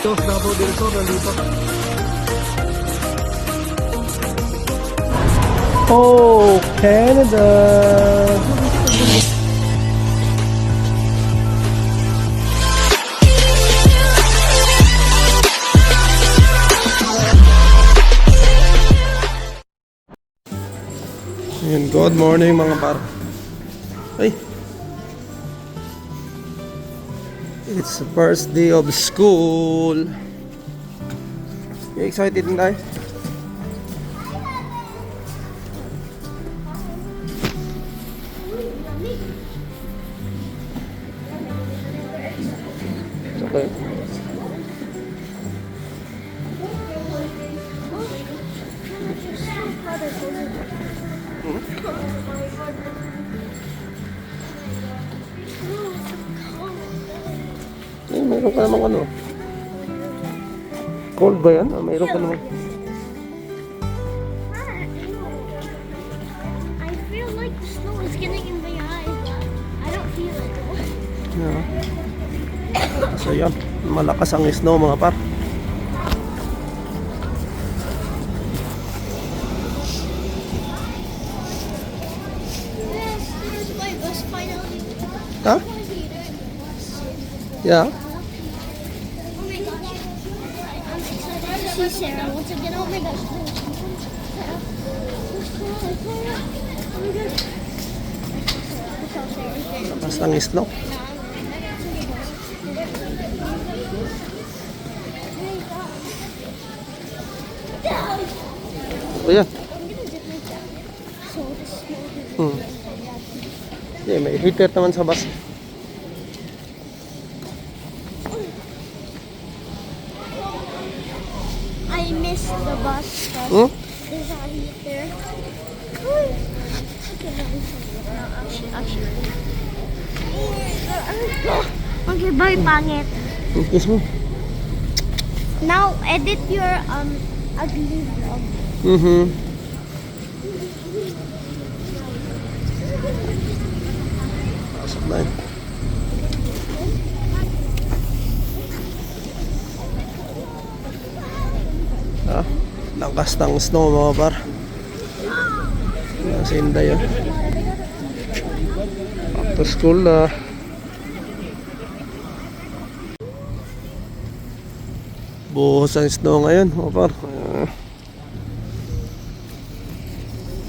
Tos Davao del Sur, nandito. Oh, Canada! And good morning mga par. Ay. It's the first day of school. You excited din tayo? It's okay. Mayroon ka namang ano. Cold ba yan? Mayroon ka namang. I feel like the snow is getting in my eyes, but I don't feel it though. Yeah. So yan, malakas ang snow mga par. There's my bus finally. Ha? Yeah. Oh my gosh. I'm excited to see Sarah once again. Oh my gosh. Oh my gosh. Malakas ang snow. O yan. Yeah, may heater naman sa bus. I missed the bus. There's a heater. Okay, bye, pangit. Kiss mo. Now edit your ugly vlog. Pasok na yun. Lakas ng snow mga par. Si Inday yun. Back to school na. Buhos ang snow ngayon mga par.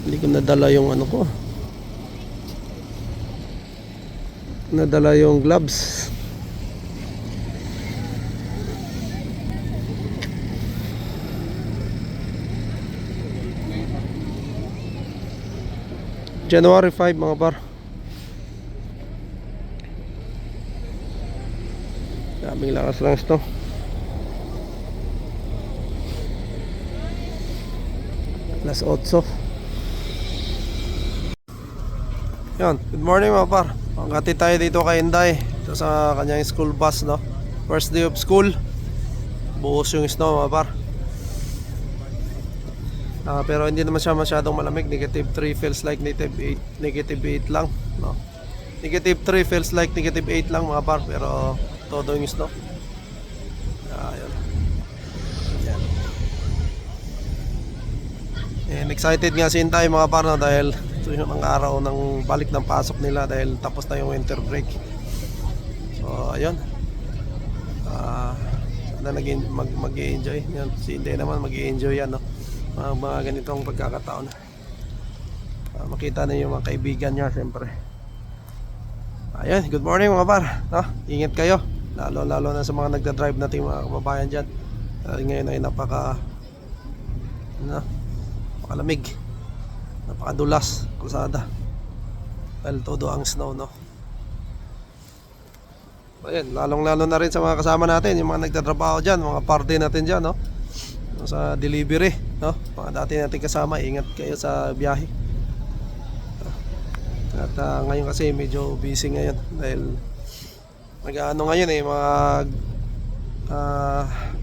Hindi ko nadala yung ano ko. Nadala yung gloves. January 5 mga par. Daming lakas lang ito. Alas 8. Yan, good morning mga par. Pagkati tayo dito kay Inday. Ito sa kanyang school bus, no. First day of school. Buhos yung snow mga par. Pero hindi naman siya masyadong malamig. Negative 3 feels like negative 8 lang, no? Negative 3 feels like negative 8 lang mga par. Pero todo yung snow. Ayan. Ayan. And excited nga si Intay mga par, no? Dahil ito yung ang araw ng balik ng pasok nila. Dahil tapos na yung winter break. So ayun. Sana mag-i-enjoy yan. Si Inday naman mag-i-enjoy yan, no? Mga ganitong pagkakataon. Makita na yung mga kaibigan niya siyempre. Ayun, good morning mga par, no? Ingat kayo, lalo na sa mga nagda-drive nating mga kababayan dyan. Ngayon ay napakalamig, napakadulas kalsada dahil todo ang snow, no? Ayun, lalo na rin sa mga kasama natin, yung mga nagtatrabaho dyan, mga party natin dyan, no? Sa delivery, no? Mga dati natin kasama, ingat kayo sa biyahe. At ngayon kasi medyo busy ngayon dahil mag-ano ngayon mga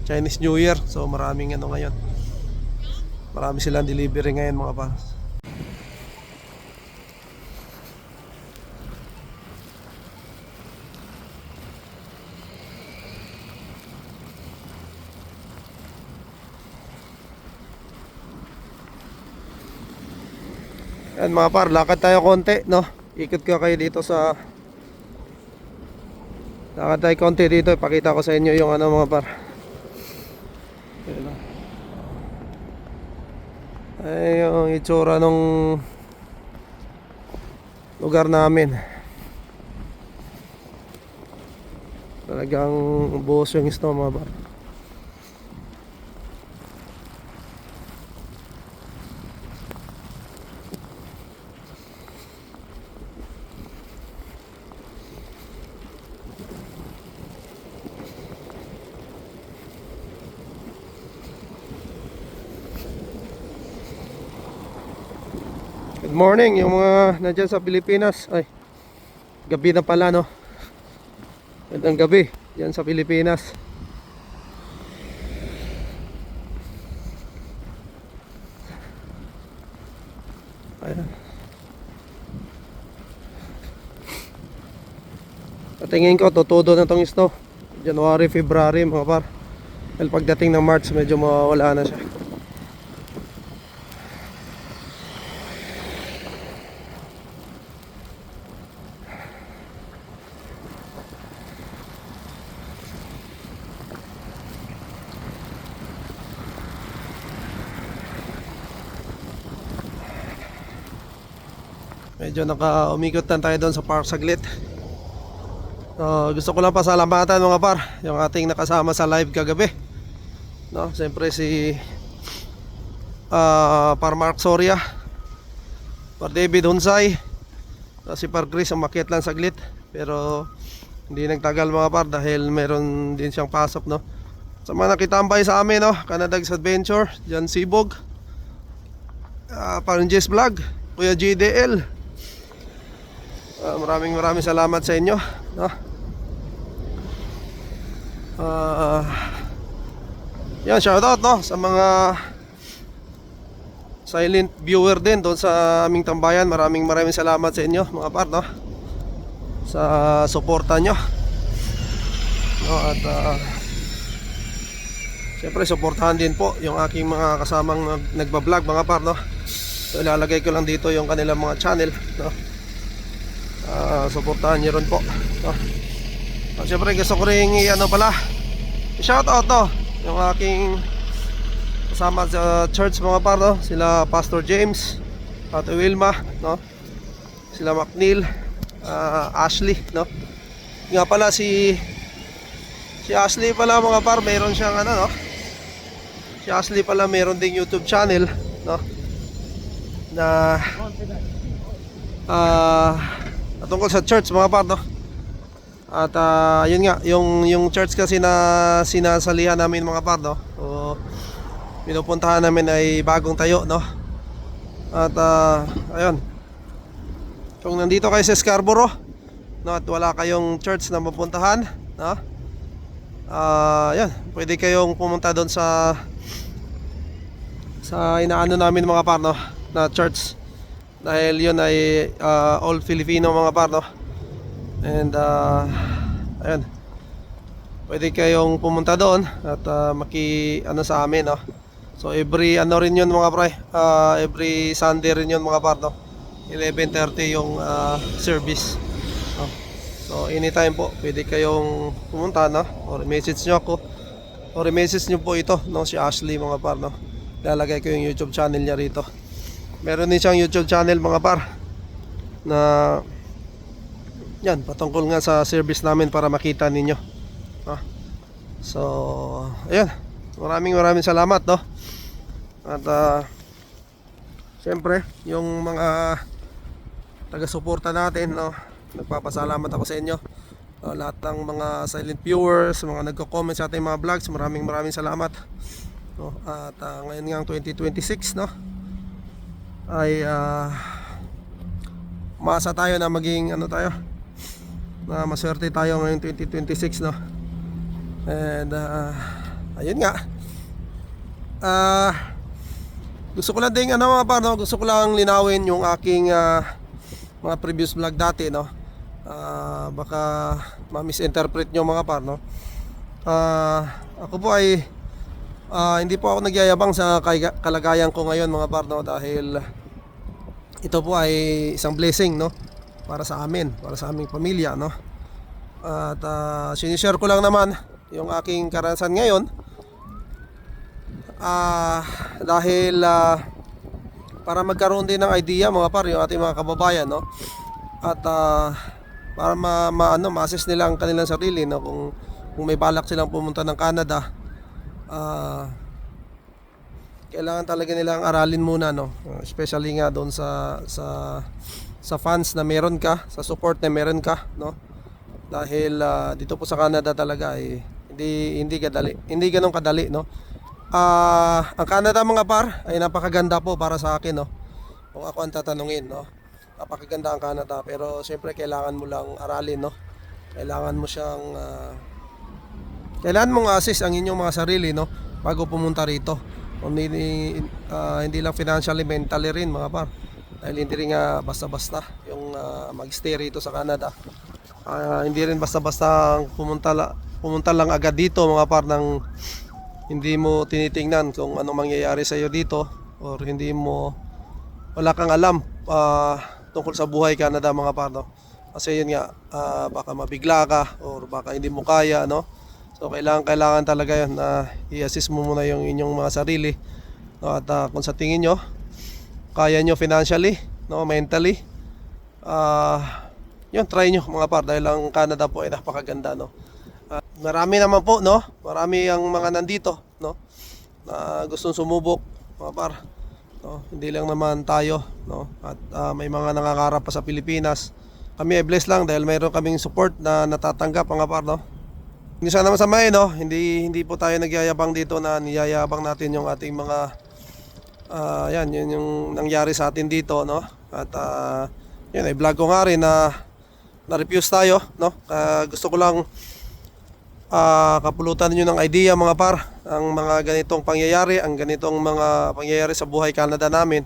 Chinese New Year. So maraming ano ngayon. Marami silang delivery ngayon mga paps. Ayan mga par, lakad tayo konti, no? Ikot ko kayo dito sa... Lakad tayo konti dito, ipakita ko sa inyo yung ano mga par. Ayan, no? Ay, yung itsura nung lugar namin. Talagang buhos yung snow mga par. Good morning yung mga nandyan sa Pilipinas. Ay, gabi na pala, no? Magandang gabi dyan sa Pilipinas. Ayan. Patingin ko tutudo na tong snow January, February mga par. Dahil pagdating ng March medyo mawawala na siya. Medyo naka-umikot na tayo doon sa park saglit. Gusto ko lang pasalamatan mga par yung ating nakasama sa live kagabi, no? Siyempre si Par Mark Soria, Par David Hunsay, si Par Chris umakyat lang saglit pero hindi nagtagal mga par dahil meron din siyang pasok, no? Sa mga nakitambay sa amin, no? Canada's Adventure, Jan Sibog, Parang Jess Vlog, Kuya JDL, maraming salamat sa inyo, no? Yan, shoutout, no, sa mga silent viewer din doon sa aming tambayan. Maraming salamat sa inyo mga par, no, sa suporta nyo, no? At siyempre suportahan din po yung aking mga kasamang nagbablog mga par, no? So ilalagay ko lang dito yung kanilang mga channel, no? Suportahan nyo rin po, no? Siyempre gusto ko rin shoutout, no, yung aking kasama sa church mga par, no? Sila Pastor James, Ate Wilma, no? Sila McNeil, Ashley, no? Nga pala si Ashley pala mga par, meron siyang ano, no? Si Ashley pala meron ding YouTube channel, no? Na tungkol sa church mga par, no? At yun nga, yung church kasi na sinasalihan namin mga par, no? So, pinupuntahan namin ay bagong tayo, no? At ayun, kung nandito kayo sa Scarborough, no, at wala kayong church na mapuntahan, no? Yan, pwede kayong pumunta doon sa inaano namin mga par, no, na church. Dahil yun ay all Filipino mga par, no? And ayun, pwede kayong pumunta doon at ano sa amin, no? So every ano rin yun mga pre, every Sunday rin yun mga par, no? 11:30 yung service, no? So anytime po pwede kayong pumunta, no? Or message nyo ako, or message nyo po ito, no, si Ashley mga par, no? Lalagay ko yung YouTube channel niya rito. Meron din siyang YouTube channel mga par na yan, patungkol nga sa service namin para makita ninyo, no? So ayan, maraming salamat, no? At siyempre yung mga taga-suporta natin, no, nagpapasalamat ako sa inyo, lahat ng mga silent viewers, mga nagko-comment sa ating mga vlogs, maraming salamat, no? At ngayon nga 2026, no, ay umasa tayo na maging ano tayo, na maswerte tayo ngayong 2026, no? And ayun nga, gusto ko lang ding ano mga par, no? Gusto ko lang linawin yung aking mga previous vlog dati, no? Baka ma-misinterpret nyo mga par, no? Ako po ay hindi po ako nagyayabang sa kalagayan ko ngayon mga par, no? Dahil ito po ay isang blessing, no, para sa amin, para sa aming pamilya, no. At sinishare ko lang naman yung aking karanasan ngayon, dahil para magkaroon din ng idea mga par yung ating mga kababayan, no. At para ma-assess nila ang kanilang sarili, no, kung may balak silang pumunta ng Canada, kailangan talaga nilang aralin muna, no, especially nga doon sa funds na meron ka, sa support na meron ka, no, dahil dito po sa Canada talaga ay hindi ganun kadali, no. Ang Canada mga par ay napakaganda po para sa akin, no, kung ako ang tatanungin, no. Napakaganda ang Canada, pero siyempre kailangan mo lang aralin, no. Kailangan mo siyang kailangan mong assess ang inyong mga sarili, no, bago pumunta rito. Hindi lang financially, mentally rin mga par, dahil hindi rin nga basta-basta yung mag-stay rito sa Canada. Hindi rin basta-basta pumunta lang agad dito mga par, nang hindi mo tinitingnan kung anong mangyayari sa iyo dito, or wala kang alam tungkol sa buhay Canada mga par, no? Kasi yun nga, baka mabigla ka or baka hindi mo kaya, no? So kailangan talaga yun na i-assess mo muna yung inyong mga sarili, no? At kung sa tingin nyo kaya nyo financially, no, mentally, yun, try nyo mga par, dahil ang Canada po ay napakaganda, no. Marami naman po, no, marami ang mga nandito, no, na gustong sumubok mga par, no. Hindi lang naman tayo, no, at may mga nangangarap pa sa Pilipinas. Kami ay blessed lang dahil mayroon kaming support na natatanggap mga par, no. Hindi sana masamain, no, hindi po tayo nagyayabang dito na niyayabang natin yung ating mga yun yung nangyari sa atin dito, no. At yun ay vlog ko nga rin na na-refuse tayo, no. Gusto ko lang kapulutan niyo ng idea mga par, ang mga ganitong pangyayari, ang ganitong mga pangyayari sa buhay Canada namin.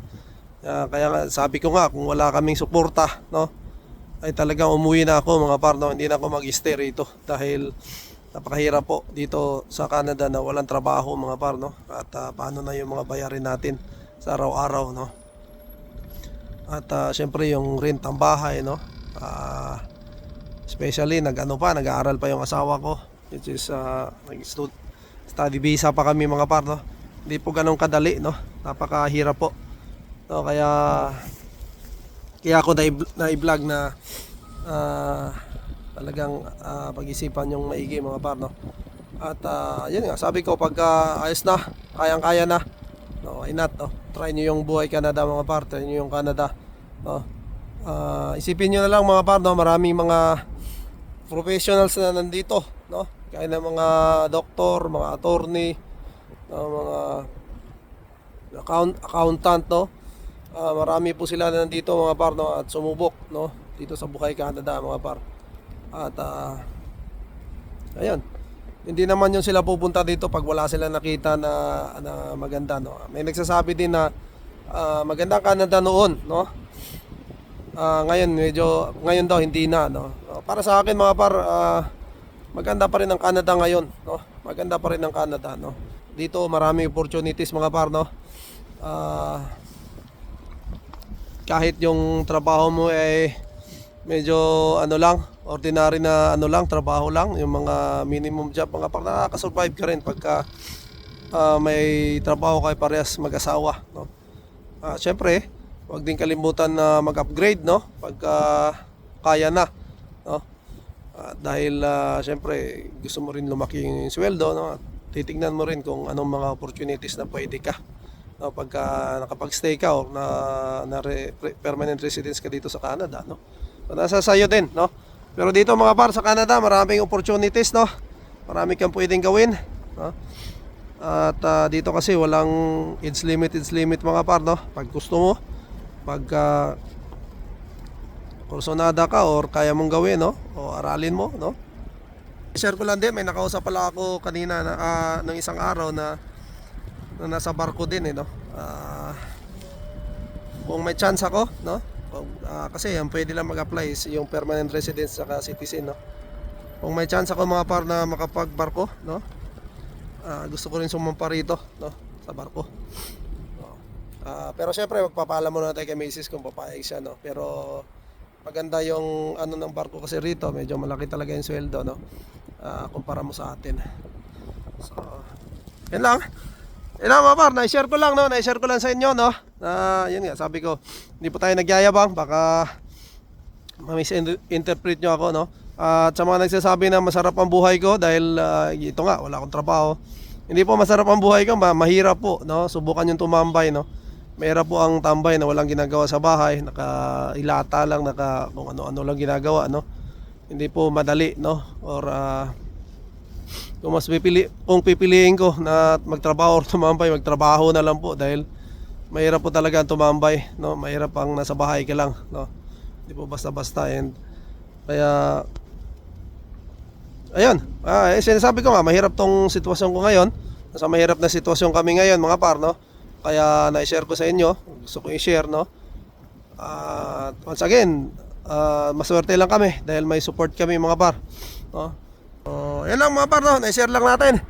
Kaya nga, sabi ko nga, kung wala kaming suporta, no, ay talagang umuwi na ako mga par, no. Hindi na ako mag-stay rito dahil napakahirap po dito sa Canada na walang trabaho mga par, no. At paano na yung mga bayarin natin sa araw-araw, no. At syempre yung rent ang bahay, no. Especially nag-aaral pa yung asawa ko, which is study visa pa kami mga par, no. Hindi po ganun kadali, no. Napakahirap po, no. Kaya ako na-vlog na talagang pag-isipan yung maigi mga par, no. At yun nga, sabi ko, pag ayos na, kayang-kaya na, no, why not, no. Try nyo yung buhay Canada mga par, try nyo yung Canada, no. Isipin nyo na lang mga par, no, maraming mga professionals na nandito, no, kaya ng mga doktor, mga attorney, mga accountant, no. Marami po sila na nandito mga par, no, at sumubok, no, dito sa buhay Canada mga par. At ayun, hindi naman yung sila pupunta dito pag wala sila nakita na maganda, no. May nagsasabi din na maganda ang Canada noon, no. Ngayon daw hindi na, no. Para sa akin mga par, maganda pa rin ang Canada ngayon, no. Maganda pa rin ang Canada, no. Dito maraming opportunities mga par, no. Kahit yung trabaho mo ay medyo ordinary na trabaho lang, yung mga minimum job mga par, nakaka-survive ka rin pagka may trabaho kayo parehas mag-asawa, no. Syempre, huwag din kalimutan na mag-upgrade, no, pagka kaya na, no. Dahil syempre gusto mo rin lumaki yung sweldo, no. Titingnan mo rin kung anong mga opportunities na pwede ka, no, pagka nakapag-stay ka o permanent residence ka dito sa Canada, no. So, nasa sayo din, no. Pero dito mga par, sa Canada maraming opportunities, no. Marami kang pwedeng gawin, no. At dito kasi walang age limit mga par, no. Pag gusto mo, pag kursonada ka or kaya mong gawin, no, o aralin mo, no. Share ko lang din, may nakausap pala ako kanina ng isang araw na nasa barko din, no. Kung may chance ako, no, kasi ang pwede lang mag-apply is yung permanent residence saka citizen, no. Kung may chance ako mga par na makapagbarko, no, gusto ko rin sumampa rito, no, sa barko. Pero syempre magpapaalam muna tayo kay Macy's kung papayag siya, no. Pero maganda yung ano ng barko kasi rito, medyo malaki talaga yung sweldo, no. Kumpara mo sa atin. So, yan lang. Yan lang mga par, na-share ko lang, no. Na-share ko lang sa inyo, no. Yun nga, sabi ko, hindi po tayo nagyayabang, baka ma-misinterpret nyo ako, no. At sa mga nagsasabi na masarap ang buhay ko dahil ito nga, wala akong trabaho. Hindi po masarap ang buhay ko, mahirap po, no. Subukan yung tumambay, no. Mahirap po ang tambay na walang ginagawa sa bahay, nakailata lang, kung ano-ano lang ginagawa, no. Hindi po madali, no. Or kung pipiliin ko na magtrabaho or tumambay, magtrabaho na lang po dahil mahirap po talaga ang tumambay, no. Mahirap ang nasa bahay ka lang, no. Hindi po basta-basta, and kaya ayun, sinasabi ko nga, mahirap tong sitwasyon ko ngayon. Nasa mahirap na sitwasyon kami ngayon mga par, no. Kaya na-share ko sa inyo, gusto ko i-share, no. Once again, maswerte lang kami dahil may support kami mga par, no. Yan lang mga par, no, na-share lang natin.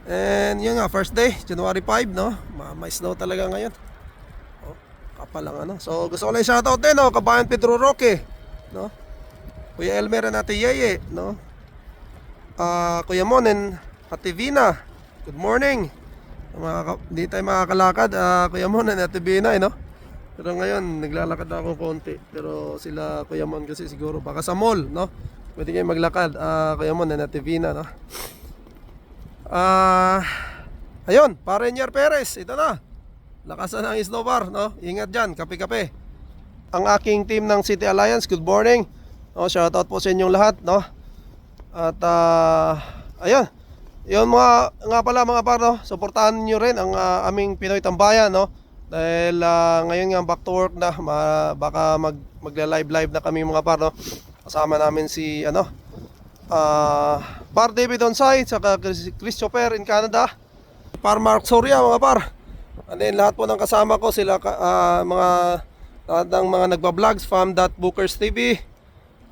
And yun nga, first day, January 5, no. May snow talaga ngayon. Kapal lang ano. So gusto ko lang shoutout din, no, Kabayan Pedro Roque, no. Kuya Elmer and Ate Yeye, no. Kuya Mon and Ate Vina, good morning. Hindi tayo makakalakad, Kuya Mon and Ate Vina, no. Pero ngayon naglalakad ako konti. Pero sila Kuya Mon kasi siguro baka sa mall, no. Pwede kayo maglakad, Kuya Mon and Ate Vina, no. Ayun, Pareñar Perez, ito na. Lakasan ng snowbar, no. Ingat dyan, kape-kape. Ang aking team ng City Alliance, good morning. No, shoutout po sa inyong lahat, no. At ayun, yun nga pala mga par, no, suportahan niyo rin ang aming Pinoy Tambayan, no. Dahil ngayon nga back to work na, baka magla-live na kami mga par, no. Kasama namin si Par David Onsay, saka Chris Chopper in Canada, Par Mark Soria mga par. And then lahat po ng kasama ko, sila lahat ng mga nagba-vlogs, Fam.Bookers TV,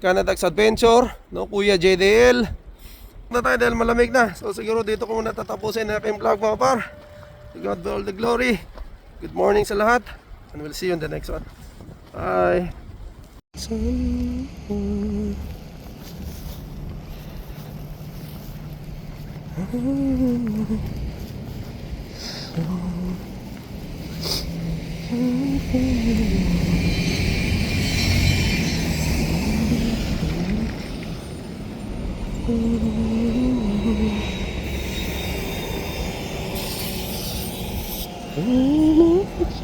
Canada's Adventure, no, Kuya JDL. Na tayo dahil malamig na. So siguro dito ko muna tatapusin na aking vlog mga par. To God be all the glory. Good morning sa lahat, and we'll see you in the next one. Bye.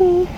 Oh,